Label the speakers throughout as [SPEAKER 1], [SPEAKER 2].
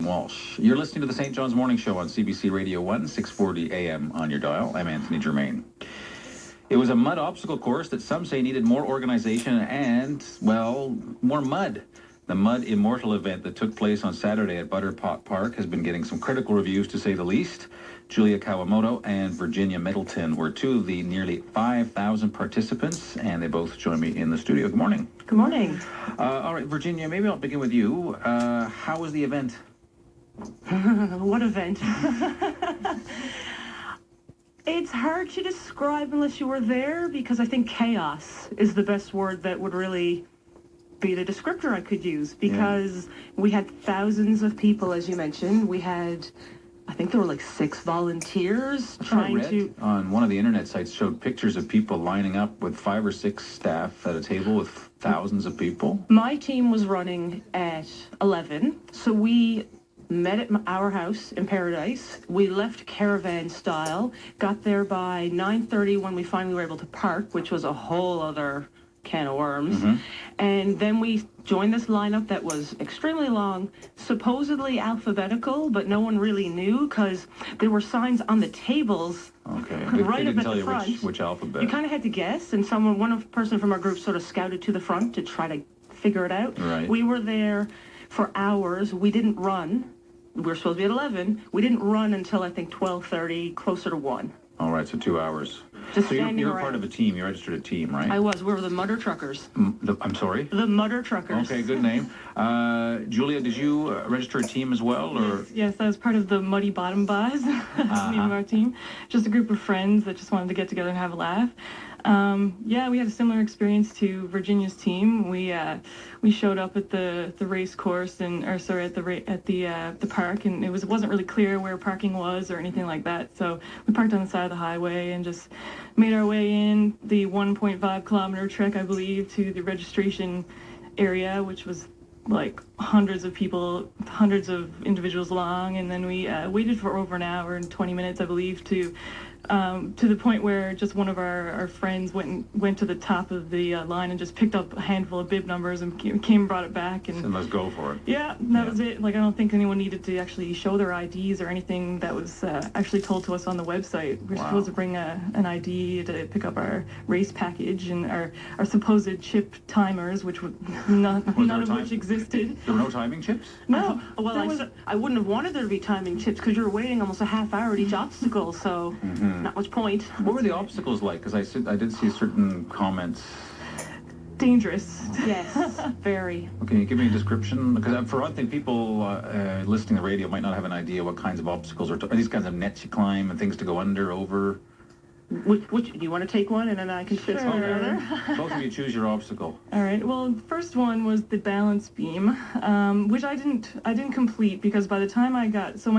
[SPEAKER 1] Walsh. You're listening to the St. John's Morning Show on CBC Radio 1, 640 AM on your dial. I'm Anthony Germaine. It was a mud obstacle course that some say needed more organization and, well, more mud. The Mud Immortal event that took place on Saturday at Butterpot Park has been getting some critical reviews, to say the least. Julia Kawamoto and Virginia Middleton were two of the nearly 5,000 participants, and they both join me in the studio. Good morning.
[SPEAKER 2] Good morning.
[SPEAKER 1] All right, Virginia, maybe I'll begin with you. How was the event?
[SPEAKER 2] What event? It's hard to describe unless you were there, because I think chaos is the best word that would really be the descriptor I could use, because we had thousands of people, as you mentioned. We had, I think there were like 6 volunteers trying to...
[SPEAKER 1] on one of the internet sites showed pictures of people lining up with 5 or 6 staff at a table with thousands of people.
[SPEAKER 2] My team was running at 11, so we met at our house in Paradise. We left caravan style, got there by 9:30 when we finally were able to park, which was a whole other can of worms. And then we joined this lineup that was extremely long, supposedly alphabetical, but no one really knew because there were signs on the tables.
[SPEAKER 1] Okay.
[SPEAKER 2] Right up at the
[SPEAKER 1] front.
[SPEAKER 2] front.
[SPEAKER 1] Which alphabet?
[SPEAKER 2] You kind of had to guess, and one person from our group sort of scouted to the front to try to figure it out.
[SPEAKER 1] Right.
[SPEAKER 2] We were there for hours. We didn't run. We were supposed to be at 11. We didn't run until I think 12:30, closer to 1.
[SPEAKER 1] All right, so 2 hours.
[SPEAKER 2] Just
[SPEAKER 1] so you were
[SPEAKER 2] around.
[SPEAKER 1] part of a team. You registered a team, right?
[SPEAKER 2] I was. We were the Mudder Truckers.
[SPEAKER 1] I'm sorry?
[SPEAKER 2] The Mudder Truckers.
[SPEAKER 1] Okay, good name. Julia, did you register a team as well? Or?
[SPEAKER 3] Yes, I was part of the Muddy Bottom Boys, the name of our team. Just a group of friends that just wanted to get together and have a laugh. We had a similar experience to Virginia's team. We showed up at the race course at the park, and it wasn't really clear where parking was or anything like that. So we parked on the side of the highway and just made our way in the 1.5 kilometer trek, I believe, to the registration area, which was like hundreds of people, hundreds of individuals long, and then we waited for over an hour and 20 minutes, I believe, to the point where just one of our friends went to the top of the line and just picked up a handful of bib numbers and came and brought it back. And
[SPEAKER 1] let's go for it.
[SPEAKER 3] Yeah, that was it. Like, I don't think anyone needed to actually show their IDs or anything. That was actually told to us on the website. We're supposed to bring an ID to pick up our race package and our supposed chip timers, which none of which existed.
[SPEAKER 1] There were no timing chips?
[SPEAKER 2] No. Well, I wouldn't have wanted there to be timing chips because you're waiting almost a half hour at each obstacle, so not much point.
[SPEAKER 1] What were the obstacles like? Because I did see certain comments.
[SPEAKER 3] Dangerous.
[SPEAKER 2] Yes, very.
[SPEAKER 1] Okay, can you give me a description? Because for one thing, people listening to the radio might not have an idea what kinds of obstacles are these kinds of nets you climb and things to go under, over.
[SPEAKER 2] Which do you want to take one and then I can fit on the other?
[SPEAKER 1] Both of you choose your obstacle.
[SPEAKER 3] All right. Well, the first one was the balance beam, which I didn't complete because by the time my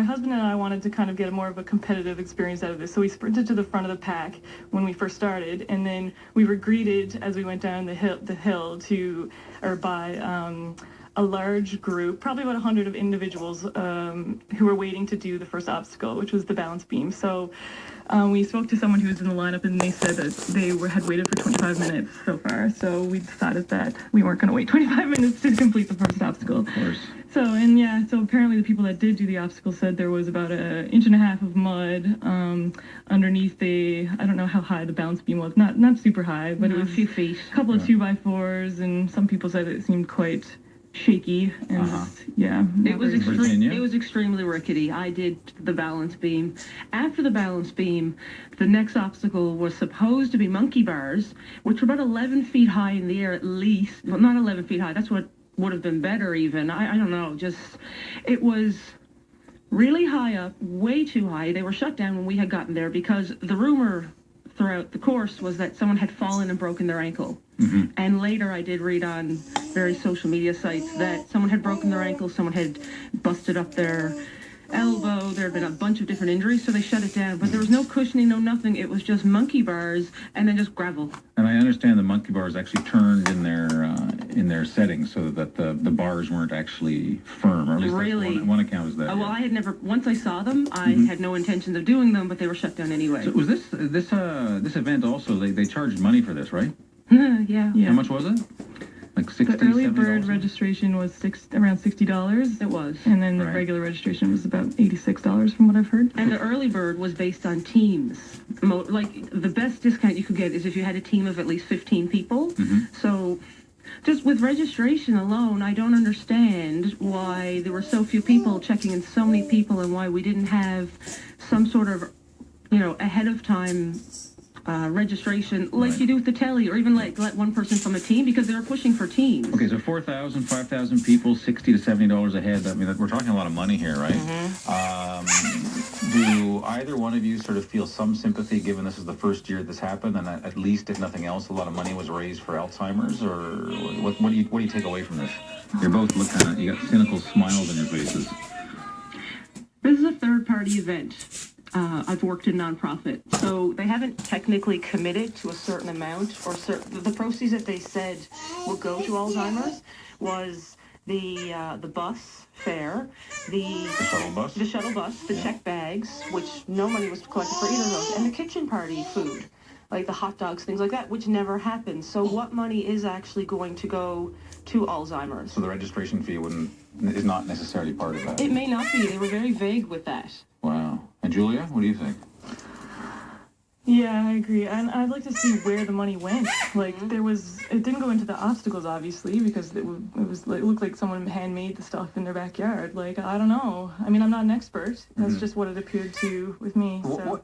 [SPEAKER 3] husband and I wanted to kind of get more of a competitive experience out of this, so we sprinted to the front of the pack when we first started, and then we were greeted as we went down the hill by a large group, probably about 100 of individuals who were waiting to do the first obstacle, which was the balance beam. So we spoke to someone who was in the lineup, and they said that they had waited for 25 minutes so far. So we decided that we weren't going to wait 25 minutes to complete the first obstacle.
[SPEAKER 1] Of course.
[SPEAKER 3] So apparently the people that did do the obstacle said there was about 1.5 inches of mud underneath I don't know how high the balance beam was, not super high, but it was a few feet. A couple of 2x4s, and some people said it seemed quite shaky, and
[SPEAKER 2] it was extremely rickety. I did the balance beam. After the balance beam, the next obstacle was supposed to be monkey bars, which were about 11 feet high in the air at least. Well, not 11 feet high. That's what would have been better even. I don't know. It was really high up, way too high. They were shut down when we had gotten there because the rumor throughout the course was that someone had fallen and broken their ankle. And later I did read on various social media sites that someone had broken their ankle, someone had busted up their elbow, there had been a bunch of different injuries, so they shut it down. But there was no cushioning, no nothing. It was just monkey bars and then just gravel.
[SPEAKER 1] And I understand the monkey bars actually turned in their settings so that the bars weren't actually firm, or at least
[SPEAKER 2] really?
[SPEAKER 1] one account was that.
[SPEAKER 2] Well, I had never. Once I saw them, I had no intentions of doing them, but they were shut down anyway.
[SPEAKER 1] So was this event also? They charged money for this, right?
[SPEAKER 2] Yeah.
[SPEAKER 1] How much was it? Like $60,
[SPEAKER 3] The early
[SPEAKER 1] $70?
[SPEAKER 3] bird registration was around $60.
[SPEAKER 2] It was.
[SPEAKER 3] And then the regular registration was about $86 from what I've heard.
[SPEAKER 2] And the early bird was based on teams. Like, the best discount you could get is if you had a team of at least 15 people. So just with registration alone, I don't understand why there were so few people checking in, so many people, and why we didn't have some sort of, ahead of time registration like you do with the telly, or even like let one person from a team, because they were pushing for teams.
[SPEAKER 1] Okay, so 4,000, 5,000 people, $60 to $70 a head. I mean, we're talking a lot of money here, right? Do either one of you sort of feel some sympathy, given this is the first year this happened, and at least, if nothing else, a lot of money was raised for Alzheimer's? Or what do you take away from this? You're both you got cynical smiles on your faces.
[SPEAKER 2] This is a third-party event. I've worked in nonprofit, so they haven't technically committed to a certain amount, or the proceeds that they said will go to Alzheimer's was the bus fare, the shuttle bus, the check bags, which no money was collected for either of those, and the kitchen party food, like the hot dogs, things like that, which never happened. So what money is actually going to go to Alzheimer's? So the registration fee is not necessarily part of that? It may not be. They were very vague with that. Wow. And Julia, what do you think?
[SPEAKER 3] Yeah, I agree. And I'd like to see where the money went. Like, it didn't go into the obstacles, obviously, because it looked like someone handmade the stuff in their backyard. Like, I don't know. I mean, I'm not an expert. That's just what it appeared to with me. So.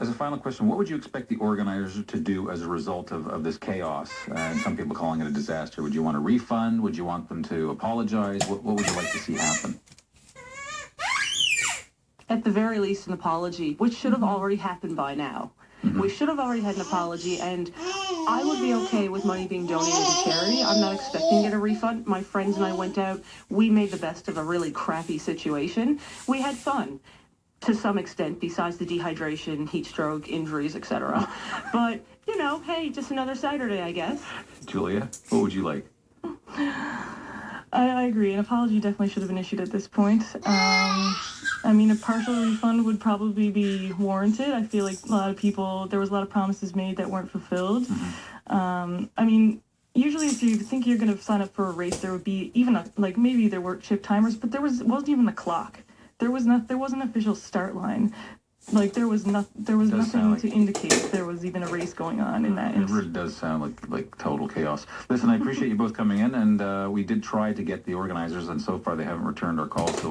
[SPEAKER 1] As a final question, what would you expect the organizers to do as a result of this chaos? And some people calling it a disaster. Would you want a refund? Would you want them to apologize? What would you like to see happen?
[SPEAKER 2] At the very least, an apology, which should have already happened by now. We should have already had an apology, and I would be okay with money being donated to charity. I'm not expecting to get a refund. My friends and I went out. We made the best of a really crappy situation. We had fun, to some extent, besides the dehydration, heat stroke, injuries, etc. But, hey, just another Saturday, I guess.
[SPEAKER 1] Julia, what would you like?
[SPEAKER 3] I agree. An apology definitely should have been issued at this point. I mean, a partial refund would probably be warranted. I feel like there was a lot of promises made that weren't fulfilled. I mean, usually if you think you're going to sign up for a race, there would be even maybe there were chip timers, but wasn't even a clock. There was an official start line. Like, there was nothing to indicate there was even a race going on in that.
[SPEAKER 1] It really does sound like total chaos. Listen, I appreciate you both coming in, and we did try to get the organizers, and so far they haven't returned our call, so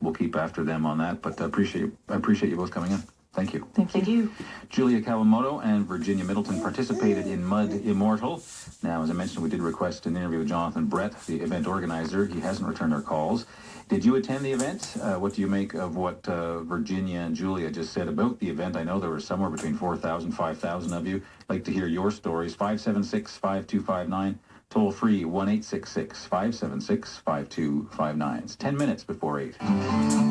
[SPEAKER 1] we'll keep after them on that. But I appreciate you both coming in. Thank you.
[SPEAKER 2] Thank you.
[SPEAKER 1] Julia Kawamoto and Virginia Middleton participated in Mud Immortal. Now, as I mentioned, we did request an interview with Jonathan Brett, the event organizer. He hasn't returned our calls. Did you attend the event? What do you make of what Virginia and Julia just said about the event? I know there were somewhere between 4,000, 5,000 of you. I'd like to hear your stories. 576-5259, toll free 1-866-576-5259. It's 10 minutes before 8.